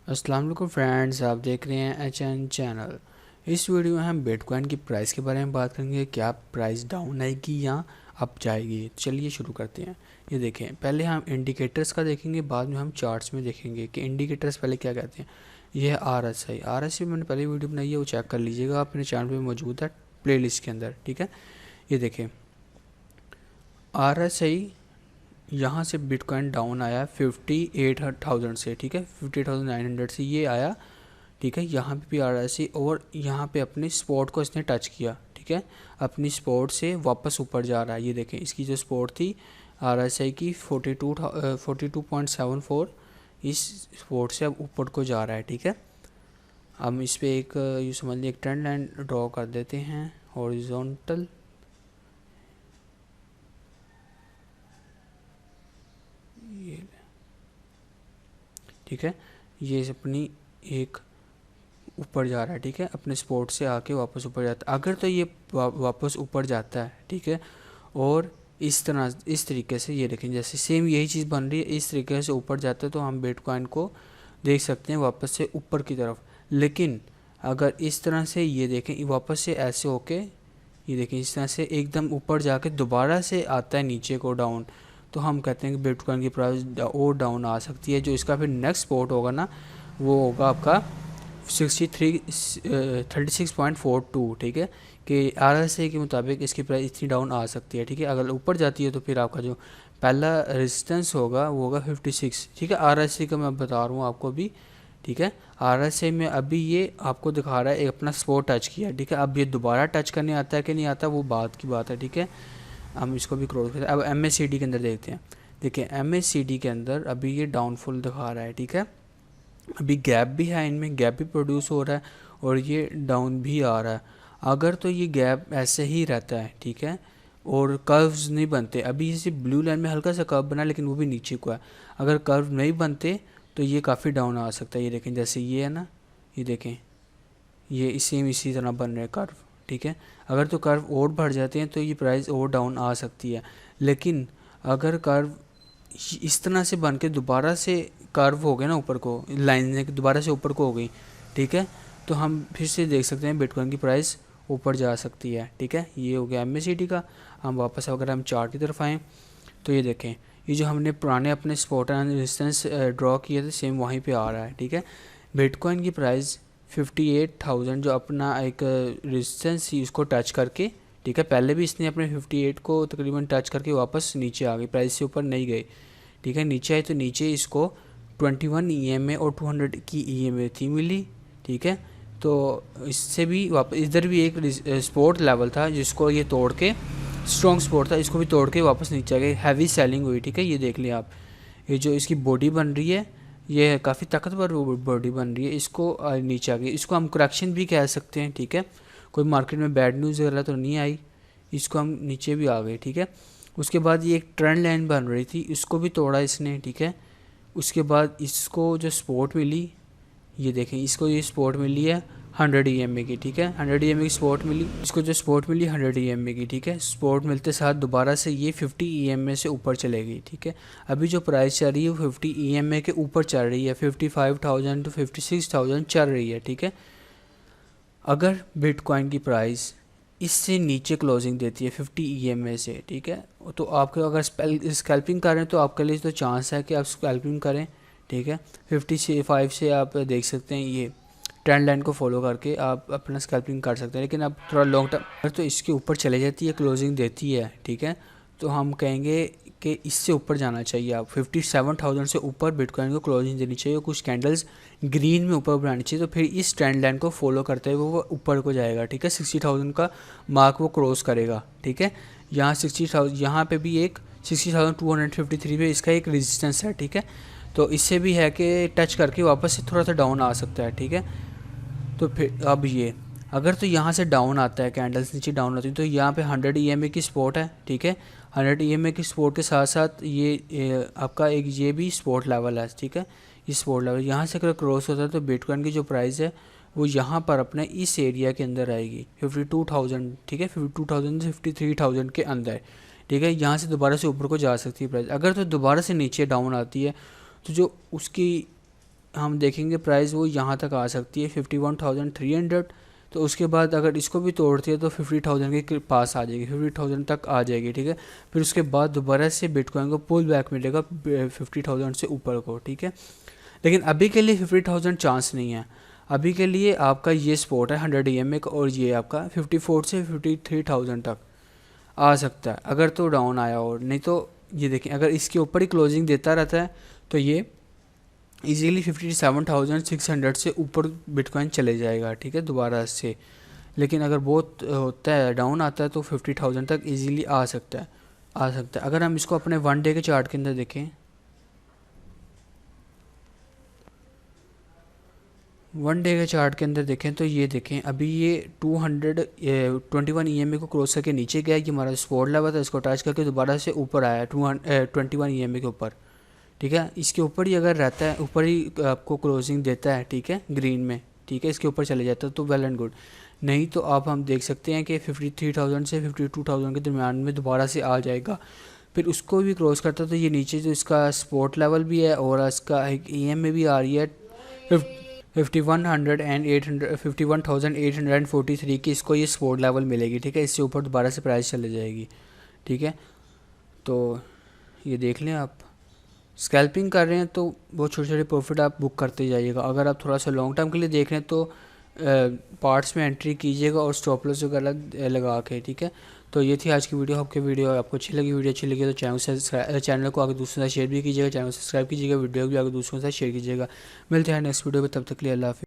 अस्सलाम वालेकुम फ्रेंड्स, आप देख रहे हैं HN चैनल। इस वीडियो में हम बिटकॉइन की प्राइस के बारे में बात करेंगे। क्या प्राइस डाउन आएगी या अप जाएगी। चलिए शुरू करते हैं। ये देखें, पहले हम इंडिकेटर्स का देखेंगे, बाद में हम चार्ट्स में देखेंगे कि इंडिकेटर्स पहले क्या कहते हैं। ये है RSI मैंने पहले वीडियो बनाई है, वो चेक कर लीजिएगा, अपने चैनल पर मौजूद है प्लेलिस्ट के अंदर। ठीक है, ये देखें RSI यहाँ से बिटकॉइन डाउन आया 58,000 से। ठीक है, 58,900 से ये आया। ठीक है, यहाँ पे भी आ रहा है और यहाँ पे अपनी स्पॉट को इसने टच किया। ठीक है, अपनी स्पॉट से वापस ऊपर जा रहा है। ये देखें, इसकी जो स्पॉट थी RSI की 42.74, इस स्पॉट से अब ऊपर को जा रहा है। ठीक है, हम इस पर एक यूँ समझ लीजिए एक ट्रेंड लाइन ड्रॉ कर देते हैं हॉरिजॉन्टल। ठीक है, ये अपनी एक ऊपर जा रहा है। ठीक है, अपने स्पॉट से आके वापस ऊपर जाता है। अगर तो ये वापस ऊपर जाता है, ठीक है, और इस तरीके से ये देखें, जैसे सेम यही चीज़ बन रही है, इस तरीके से ऊपर जाता है तो हम बिटकॉइन को देख सकते हैं वापस से ऊपर की तरफ। लेकिन अगर इस तरह से ये देखें, वापस से ऐसे होके ये देखें इस तरह से एकदम ऊपर जाके दोबारा से आता है नीचे को डाउन, तो हम कहते हैं कि बिटकॉइन की प्राइस और डाउन आ सकती है। जो इसका फिर नेक्स्ट स्पॉट होगा ना, वो होगा आपका 36.42। ठीक है, कि RSI के मुताबिक इसकी प्राइस इतनी डाउन आ सकती है। ठीक है, अगर ऊपर जाती है तो फिर आपका जो पहला रेजिस्टेंस होगा वो होगा 56। ठीक है, RSI का मैं बता रहा हूँ आपको अभी। ठीक है, RSI में अभी ये आपको दिखा रहा है एक अपना स्पॉट टच किया। ठीक है, अब ये दोबारा टच करने आता है कि नहीं आता, वो बात की बात है। ठीक है, हम इसको भी क्रॉस करते हैं। अब MACD के अंदर देखते हैं। देखिए MACD के अंदर अभी ये डाउनफॉल दिखा रहा है। ठीक है, अभी गैप भी है, इनमें गैप भी प्रोड्यूस हो रहा है और ये डाउन भी आ रहा है। अगर तो ये गैप ऐसे ही रहता है, ठीक है, और कर्व्स नहीं बनते, अभी इसी ब्लू लाइन में हल्का सा कर्व बना लेकिन वो भी नीचे को है। अगर कर्व नहीं बनते तो ये काफ़ी डाउन आ सकता है। ये देखें, जैसे ये है ना, ये देखें, ये इसी तरह बन रहे कर्व। ठीक है, अगर तो कर्व और बढ़ जाते हैं तो ये प्राइस और डाउन आ सकती है। लेकिन अगर कर्व इस तरह से बन के दोबारा से कर्व हो गए ना, ऊपर को लाइन दोबारा से ऊपर को हो गई, ठीक है, तो हम फिर से देख सकते हैं बिटकॉइन की प्राइस ऊपर जा सकती है। ठीक है, ये हो गया MACD का। हम वापस अगर हम चार्ट की तरफ आएँ तो ये देखें, ये जो हमने पुराने अपने स्पॉट एंड रेजिस्टेंस ड्रॉ किए थे, सेम वहीं पे आ रहा है। ठीक है, बिटकॉइन की प्राइस 58,000 जो अपना एक रेजिस्टेंस थी उसको टच करके, ठीक है, पहले भी इसने अपने 58 को तकरीबन टच करके वापस नीचे आ गई, प्राइस से ऊपर नहीं गई। ठीक है, नीचे आई तो नीचे इसको 21 EMA और 200 की EMA थी मिली। ठीक है, तो इससे भी वापस इधर भी एक सपोर्ट लेवल था जिसको ये तोड़ के, स्ट्रॉन्ग सपोर्ट था, इसको भी तोड़ के वापस नीचे आ गई, हैवी सेलिंग हुई। ठीक है, ये देख लिया आप, ये जो इसकी बॉडी बन रही है, ये काफ़ी ताकतवर बॉडी बन रही है, इसको नीचे आ गई, इसको हम करेक्शन भी कह सकते हैं। ठीक है, कोई मार्केट में बैड न्यूज़ वगैरह तो नहीं आई, इसको हम नीचे भी आ गए। ठीक है, उसके बाद ये एक ट्रेंड लाइन बन रही थी, इसको भी तोड़ा इसने। ठीक है, उसके बाद इसको जो सपोर्ट मिली, ये देखें, इसको ये सपोर्ट मिली है 100 EMA की। ठीक है, 100 EMA की सपोर्ट मिली, इसको जो सपोर्ट मिली 100 EMA की। ठीक है, सपोर्ट मिलते साथ दोबारा से ये 50 EMA से ऊपर चलेगी। ठीक है, अभी जो प्राइस चल रही है वो 50 EMA के ऊपर चल रही है, 55,000 to 56,000 चल रही है। ठीक है, अगर बिटकॉइन की प्राइस इससे नीचे क्लोजिंग देती है 50 EMA से, ठीक है, तो आपके अगर स्कैल्पिंग करें तो आपके लिए तो चांस है कि आप स्कैल्पिंग करें। ठीक है, 55 से आप देख सकते हैं, ये ट्रेंड लाइन को फॉलो करके आप अपना स्कैल्पिंग कर सकते हैं। लेकिन अब थोड़ा लॉन्ग टर्म अगर तो इसके ऊपर चले जाती है, क्लोजिंग देती है, ठीक है, तो हम कहेंगे कि इससे ऊपर जाना चाहिए। आप 57,000 से ऊपर बिटकॉइन को क्लोजिंग देनी चाहिए, कुछ कैंडल्स ग्रीन में ऊपर बनानी चाहिए, तो फिर इस ट्रेंड लाइन को फॉलो करते हुए वो ऊपर को जाएगा। ठीक है, 60,000 का मार्क वो क्रॉस करेगा। ठीक है, यहाँ 60,000, यहाँ पे भी एक 60,253 पे इसका एक रेजिस्टेंस है। ठीक है, तो इससे भी है कि टच करके वापस से थोड़ा सा डाउन आ सकता है। ठीक है, तो फिर अब ये अगर तो यहाँ से डाउन आता है, कैंडल्स नीचे डाउन आती है, तो यहाँ पे 100 EMA की सपोर्ट है। ठीक है, 100 EMA की सपोर्ट के साथ साथ ये आपका एक ये भी सपोर्ट लेवल है। ठीक है, ये सपोर्ट लेवल यहाँ से अगर क्रॉस होता है तो बिटकॉइन की जो प्राइस है वो यहाँ पर अपने इस एरिया के अंदर आएगी 52,000। ठीक है, 52,000 से 53,000 के अंदर। ठीक है, यहाँ से दोबारा से ऊपर को जा सकती है प्राइस। अगर तो दोबारा से नीचे डाउन आती है तो जो उसकी हम देखेंगे प्राइस वो यहाँ तक आ सकती है 51,300। तो उसके बाद अगर इसको भी तोड़ती है तो 50,000 के पास आ जाएगी, 50,000 तक आ जाएगी, ठीक है। फिर उसके बाद दोबारा से बिटकॉइन को पुल बैक मिलेगा 50,000 से ऊपर को, ठीक है। लेकिन अभी के लिए 50,000 चांस नहीं है। अभी के लिए आपका ये सपोर्ट है 100 EMA का, और ये आपका 54 से 53,000 तक आ सकता है अगर तो डाउन आया। और नहीं तो ये देखें, अगर इसके ऊपर ही क्लोजिंग देता रहता है तो ये इजीली 57,600 से ऊपर बिटकॉइन चले जाएगा, ठीक है, दोबारा से। लेकिन अगर बहुत होता है डाउन आता है तो 50,000 तक इजीली आ सकता है। अगर हम इसको अपने 1 डे के चार्ट के अंदर देखें, 1 डे के चार्ट के अंदर देखें तो ये देखें अभी ये 221 EMA को क्रॉस करके नीचे गया, ये हमारा सपोर्ट लेवल था, इसको टच करके दोबारा से ऊपर आया 21 EMA के ऊपर, ठीक है। इसके ऊपर ही अगर रहता है, ऊपर ही आपको क्लोजिंग देता है, ठीक है, ग्रीन में, ठीक है, इसके ऊपर चले जाता है तो वेल एंड गुड। नहीं तो आप हम देख सकते हैं कि 53,000 से 52,000 के दरमियान में दोबारा से आ जाएगा। फिर उसको भी क्रॉस करता है तो ये नीचे जो इसका सपोर्ट लेवल भी है और इसका एक EMA भी आ रही है 51,843 की, इसको ये सपोर्ट लेवल मिलेगी, ठीक है। इससे ऊपर दोबारा से प्राइस चले जाएगी, ठीक है। तो ये देख लें, आप स्कैल्पिंग कर रहे हैं तो बहुत छोटे छोटे प्रॉफिट आप बुक करते जाइएगा। अगर आप थोड़ा सा लॉन्ग टर्म के लिए देख रहे हैं तो पार्ट्स में एंट्री कीजिएगा और स्टॉप लॉस वगैरह लगा के, ठीक है। तो ये थी आज की वीडियो। आपकी वीडियो आपको अच्छी लगी, वीडियो अच्छी लगी तो चैनल को आगे दूसरों के साथ शेयर भी कीजिएगा, चैनल को सब्सक्राइब कीजिएगा, वीडियो भी आगे दूसरों के साथ शेयर कीजिएगा। मिलते हैं नेक्स्ट वीडियो में, तब तक के लिए अल्लाह हाफ़िज़।